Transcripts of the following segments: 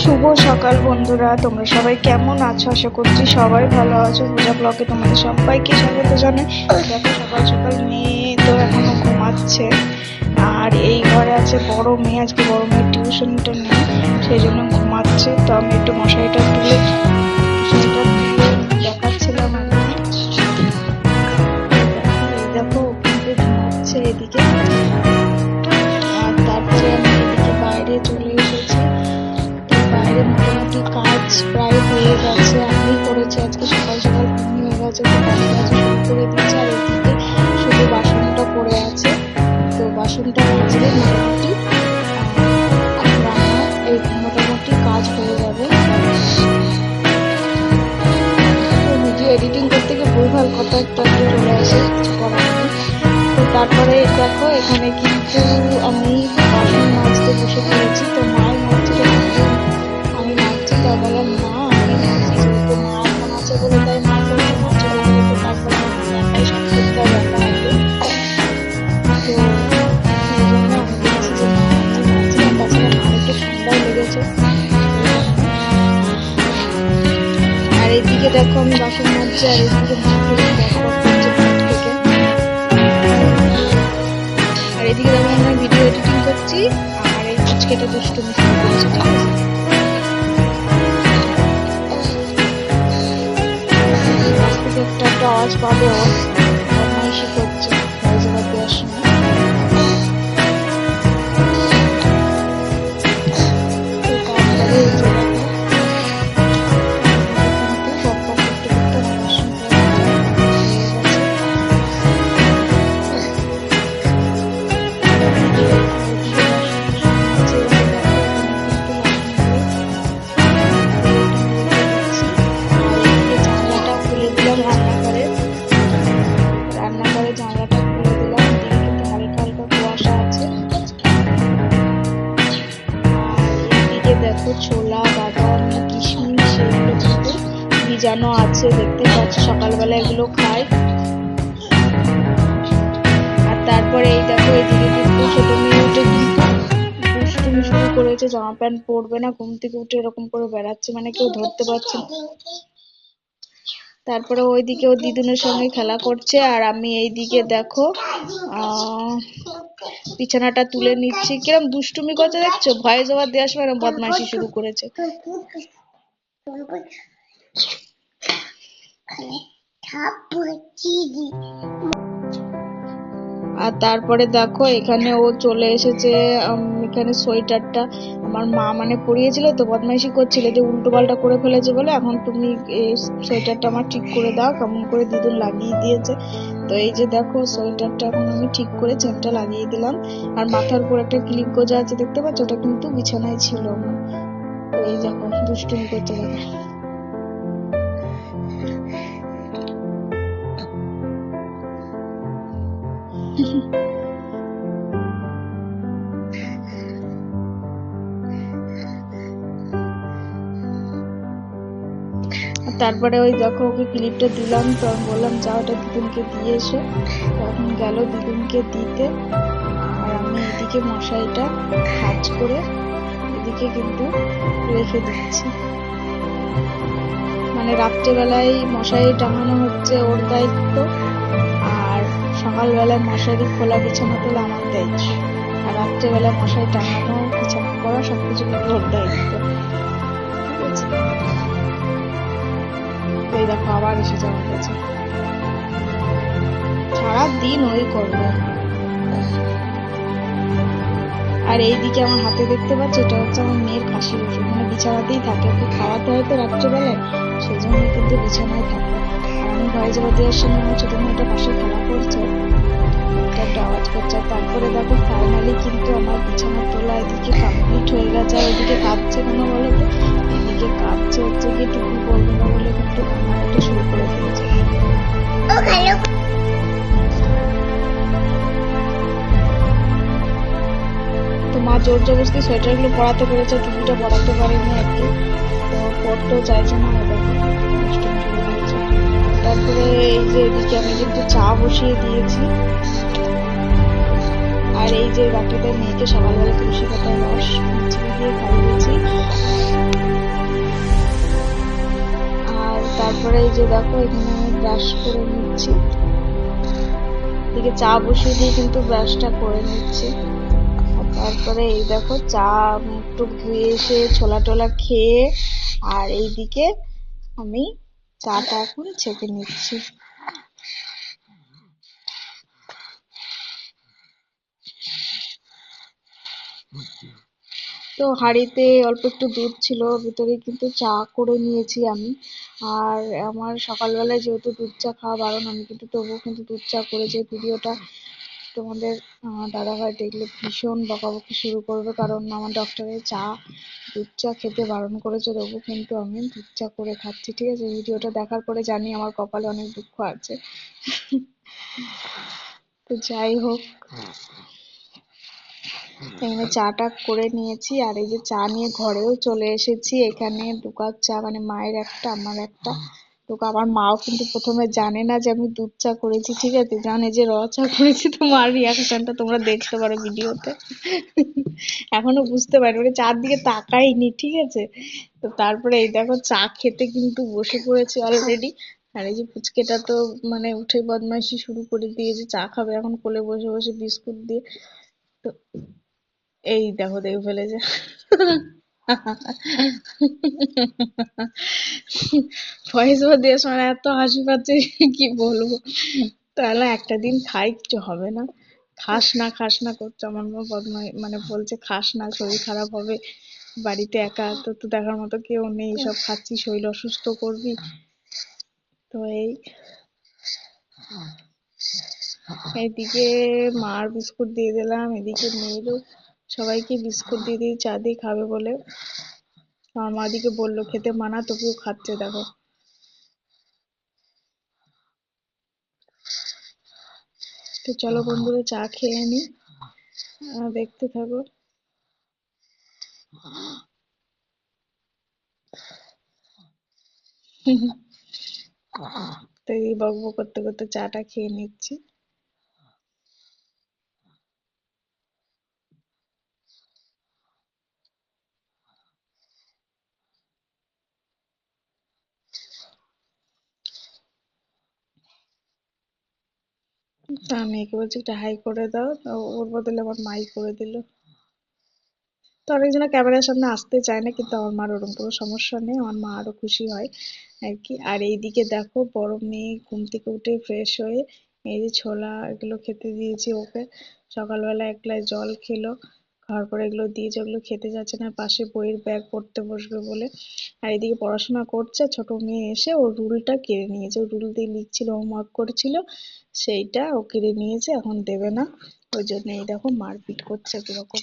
শুভ সকাল বন্ধুরা, তোমরা সবাই কেমন আছো? আশা করছি সবাই ভালো আছো। পূজা ব্লগে তোমাদের সবাইকে স্বাগত জানাই। দেখো সকাল সকাল মেয়ে তো এখনো ঘুমাচ্ছে, আর এই ঘরে আছে বড় মেয়ে। আজকে বড় মেয়ের টিউশনটা নেই, সেই জন্য ঘুমাচ্ছে। তো আমি একটু মশারিটা তুলে দেখাচ্ছিলাম। দেখো কিন্তু ঘুমাচ্ছে এদিকে। আর তারপরে আমি এদিকে বাইরে চলে এসেছি। বাইরে মোটামুটি কাজ প্রায় হয়ে গেছে, আমি করেছি আজকে সকাল সকাল ঘুম হয়ে গেছে, তো কাজ শুরু করে দিয়েছি। আর এদিকে শুধু বাসনটা পড়ে আছে, তো বাসনটা মাজলে মোটামুটি রান্না এই মোটামুটি কাজ হয়ে যাবে। ভিডিও এডিটিং করতে গিয়ে ভুলভাল কথা একটা চলে আসে, কিছু করার নেই। তো তারপরে দেখো এখানে কিন্তু আমি বাসন মাজতে বসে পড়েছি। তো মায়ের মাঝে আমি মাঝছি, তা বললাম না আমি মাঝছি, যেহেতু মা এখন আছে বলে তাই মা করতে মাঝছে। তো তারপরে একাই সব করতে হবে একা হাতে। তো সেই জন্য আমি বলছি যে মাঝছিলাম। তাছাড়া মার একটু ঠান্ডাও লেগেছে। আর এইদিকে দেখো আমি বাসন মাজছি, আর এইদিকে মা করছে থেকে। আর এদিকে দেখো আমরা ভিডিও এডিটিং করছি, আর এই আজকেটা দুষ্টুমি শুরু করেছে। ঠিক আছে, একটা আওয়াজ পাবে, ও বদমাইশি করছে জবাব দেওয়ার সময়। রান্নাঘরে জানলাটা খুলে দিলাম, এদিকে কিন্তু হালকা হালকা কুয়াশা আছে। আর এদিকে দেখো ছোলা, বাদাম, কিশমিশ এগুলো কিন্তু ভিজানো আছে, দেখতে পাচ্ছ। সকালবেলা এগুলো খায়। আর তারপরে এই দেখো এদিকে কিন্তু ছোট মেয়ে উঠে কিন্তু দুষ্টুমি শুরু করেছে। জামা প্যান্ট পরবে না, ঘুম থেকে উঠে এরকম করে বেড়াচ্ছে, মানে কেউ ধরতে পারছে না। তারপরে ওইদিকে ও দিদুনের সঙ্গে খেলা করছে, আর আমি এইদিকে দেখো বিছানাটা তুলে নিচ্ছি। কিরম দুষ্টুমি করছে দেখছো, ভয়ে জবাব দেওয়ার সময় এরকম বদমাইশি শুরু করেছে। আর তারপরে দেখো এখানে ও চলে এসেছে। এখানে সোয়েটারটা আমার মা মানে পরিয়েছিল, তো বদমাইশি করছিল যে উল্টো পাল্টা করে ফেলেছে বলে, এখন তুমি এই সোয়েটারটা আমার ঠিক করে দাও। কেমন করে দিদুন লাগিয়ে দিয়েছে। তো এই যে দেখো সোয়েটারটা এখন আমি ঠিক করে চেনটা লাগিয়ে দিলাম। আর মাথার উপর একটা ক্লিপ গোজা আছে, দেখতে পাচ্ছ, ওটা কিন্তু বিছানায় ছিল আমার। তো এই দেখো দুষ্টুমি করতে দেখো। তারপরে ওই দেখো ওকে ক্লিপটা দিলাম, তো আমি বললাম যাও ওটা দিদুনকে দিয়ে এসো। তখন গেল দিদুনকে দিতে। আর আমি এদিকে মশারিটা ভাঁজ করে এদিকে কিন্তু রেখে দিচ্ছি। মানে রাত্রেবেলায় মশারি টাঙানো হচ্ছে ওর দায়িত্ব, আর সকালবেলায় মশারি খোলা বিছানা তোলা আমার দায়িত্ব, আর রাত্রেবেলায় মশারি টাঙানো বিছানা করা সবকিছু কিন্তু ওর দায়িত্ব। ঠিক আছে, এই দেখো আবার এসে যাওয়ার কাছে, সারাদিন ওই করবে। আর এইদিকে আমার হাতে দেখতে পাচ্ছি, এটা হচ্ছে আমার মেয়ের কাশির ওষুধ, মানে বিছানাতেই থাকে। ওকে খাওয়াতে হয় তো রাত্রেবেলায়, সেই জন্য কিন্তু বিছানায় থাকে। আর আমি ভয় জবাব দেওয়ার সময় আমার ছোট মেয়েটা পাশে খেলা করছে, একটা আওয়াজ করছে। তারপরে দেখো ফাইনালি কিন্তু আমার বিছানা তোলা এদিকে কমপ্লিট হয়ে গেছে। আর ওইদিকে কাঁদছে কেন বলো তো, এদিকে কাঁদছে হচ্ছে গিয়ে টুকু করবে না বলে কিন্তু কান্নাটা শুরু করে দিয়েছে। তো মা জোর জবরদস্তি সোয়েটারগুলো পরাতে পেরেছে, টুপিটা পরাতে পারেনি আর কি। তো পরতেও চাইছে না, দেখো দুষ্টুমি শুরু করেছে। তারপরে এই যে এদিকে আমি কিন্তু চা বসিয়ে দিয়েছি। আর এই যে বাটিতে মেয়েকে সকালবেলা তুলসী পাতার রস চিনি দিয়ে খাইয়েছি। যে দেখো এখানে আমি ব্রাশ করে নিচ্ছি, এদিকে চা বসিয়ে দিয়ে কিন্তু ব্রাশটা করে নিচ্ছি। আর তারপরে এই দেখো চা মুখ টুক ধুয়ে এসে ছোলা টোলা খেয়ে আর এইদিকে আমি চাটা এখন ছেঁকে নিচ্ছি। তো হাঁড়িতে অল্প একটু দুধ ছিল, ভিতরে কিন্তু চা করে নিয়েছি আমি। আর আমার সকালবেলায় যেহেতু দুধ চা খাওয়া বারণ, আমি কিন্তু তবুও কিন্তু দুধ চা করেছি। ভিডিওটা তোমাদের দাদাভাই দেখলে ভীষণ বকাবকি শুরু করবে, কারণ আমার ডক্টরের চা দুধ চা খেতে বারণ করেছে, তবু কিন্তু আমি দুধ চা করে খাচ্ছি। ঠিক আছে, ভিডিওটা দেখার পরে জানি আমার কপালে অনেক দুঃখ আছে। তো যাই হোক, এখানে চাটা করে নিয়েছি আর এই যে চা নিয়ে ঘরেও চলে এসেছি। এখানে 2 কাপ চা, মানে মায়ের একটা আমার একটা। তো আমার মাও কিন্তু প্রথমে জানে না যে আমি দুধ চা করেছি, ঠিক আছে, জানে যে র চা করেছি। তো মার রিয়াকশনটা তোমরা দেখতে পারো ভিডিওতে। এখনো বুঝতে পারি, মানে চার দিকে তাকাইনি, ঠিক আছে। তো তারপরে এই দেখো চা খেতে কিন্তু বসে পড়েছি অলরেডি। আর এই যে পুচকেটা তো মানে উঠে বদমাইশি শুরু করে দিয়েছে, চা খাবে এখন কোলে বসে বসে বিস্কুট দিয়ে। তো এই দেখো দেখে ফেলেছে। ভয়েস ওভার দেওয়ার সময় এত হাসি পাচ্ছে কি বলবো। তাহলে একটা দিন খাই, কিছু হবে না। খাস না খাস না করছে আমার মা, বদমাই মানে বলছে খাস না, শরীর খারাপ হবে, বাড়িতে একা তো তো দেখার মতো কেউ নেই, সব খাচ্ছি শরীর অসুস্থ করবি। তো এইদিকে মার বিস্কুট দিয়ে দিলাম, এদিকে মেয়েরও সবাইকে বিস্কুট দিয়ে দিই চা দিয়ে খাবে বলে। আমার মা দিকে বললো খেতে মানা, তবুও খাচ্ছে দেখো। তো চলো বন্ধুরা চা খেয়ে নি, দেখতে থাকো। তো এই বকবক করতে করতে চাটা খেয়ে নিচ্ছি। তা মেয়েকে বলছি একটা হাই করে দাও, তো ওর বদলে আমার মাই করে দিল। তো অনেকজনের ক্যামেরার সামনে আসতে চায় না, কিন্তু আমার মার ওরকম কোনো সমস্যা নেই, আমার মা আরো খুশি হয় আর কি। আর এইদিকে দেখো বড় মেয়ে ঘুম থেকে উঠে ফ্রেশ হয়ে এই যে ছোলা এগুলো খেতে দিয়েছি ওকে। সকালবেলা এক গ্লাস জল খেলো, খাওয়ার পরে এগুলো দিয়েছে, ওগুলো খেতে যাচ্ছে না, পাশে বইয়ের ব্যাগ পড়তে বসবে বলে। আর এদিকে পড়াশোনা করছে, ছোট মেয়ে এসে ওর রুলটা কেড়ে নিয়েছে, ও রুল দিয়ে লিখছিল, হোমওয়ার্ক করেছিল, সেইটা ও কেড়ে নিয়েছে, এখন দেবে না। ওই জন্য এই দেখো মারপিট করছে কিরকম।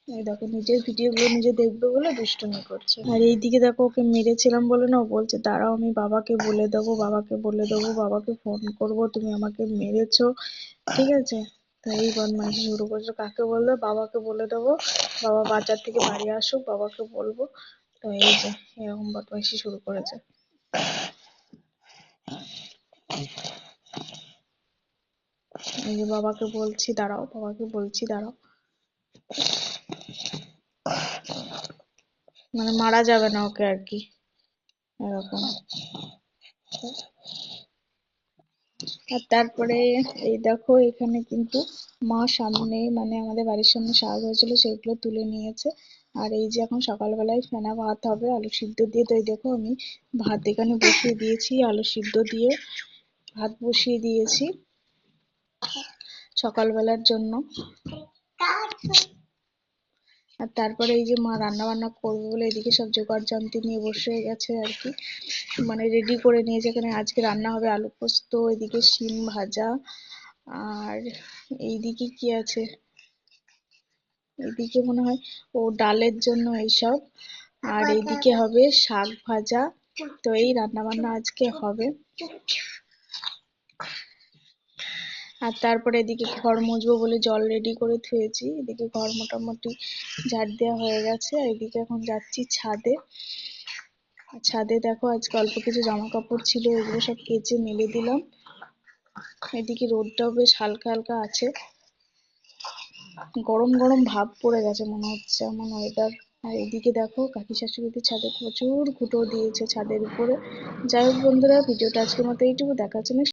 এই দেখো নিজের ভিডিও গুলো নিজে দেখবে বলে দুষ্টুমি করছে। আর এইদিকে দেখো ওকে মেরেছিলাম বলে না, ও বলছে দাঁড়াও আমি বাবাকে বলে দেবো, বাবাকে বলে দেবো, বাবাকে ফোন করবো, তুমি আমাকে মেরেছো, ঠিক আছে। তো এই বদমাইশি শুরু করছে, কাকে বলবে, বাবাকে বলে দেবো, বাবা বাজার থেকে বাড়ি আসুক, বাবাকে বলবো। তো এই যে এরকম বদমাইশি শুরু করেছে। এই যে বাবাকে বলছি দাঁড়াও, বাবাকে বলছি দাঁড়াও, মানে মারা যাবে না ওকে আর কি, এরকম। আর তারপরে এই দেখো এখানে কিন্তু মা সামনে মানে আমাদের বাড়ির সামনে শাক হয়েছিল, সেগুলো তুলে নিয়েছে। আর এই যে এখন সকালবেলায় ফেনা ভাত হবে আলু সিদ্ধ দিয়ে। তো এই দেখো আমি ভাত এখানে বসিয়ে দিয়েছি, আলু সিদ্ধ দিয়ে ভাত বসিয়ে দিয়েছি সকালবেলার জন্য। আর তারপরে এই যে মা রান্না বান্না করবে বলে এদিকে সব জোগাড় জান্তি নিয়ে বসে গেছে আর কি, মানে রেডি করে নিয়েছে। এখানে আজকে রান্না হবে আলু পোস্ত, এদিকে শিম ভাজা, আর এইদিকে কি আছে, এদিকে মনে হয় ও ডালের জন্য এইসব, আর এইদিকে হবে শাক ভাজা। তো এই রান্না বান্না আজকে হবে। আর তারপরে এদিকে ঘর মুছবো বলে জল রেডি করে থুয়েছি, এদিকে ঘর মোটামুটি ঝাড় দেওয়া হয়ে গেছে। আর এদিকে এখন যাচ্ছি ছাদে। ছাদে দেখো আজকে অল্প কিছু জামা কাপড় ছিল, এগুলো সব কেচে মেলে দিলাম। এদিকে রোদটাও বেশ হালকা হালকা আছে, গরম গরম ভাব পড়ে গেছে মনে হচ্ছে, এমন ওয়েদার। আর এদিকে দেখো কাকি শাশুড়িতে ছাদে প্রচুর কুটো দিয়েছে ছাদের উপরে। যাই হোক বন্ধুরা, ভিডিওটা আজকের মতো এইটুকু, দেখা হচ্ছে next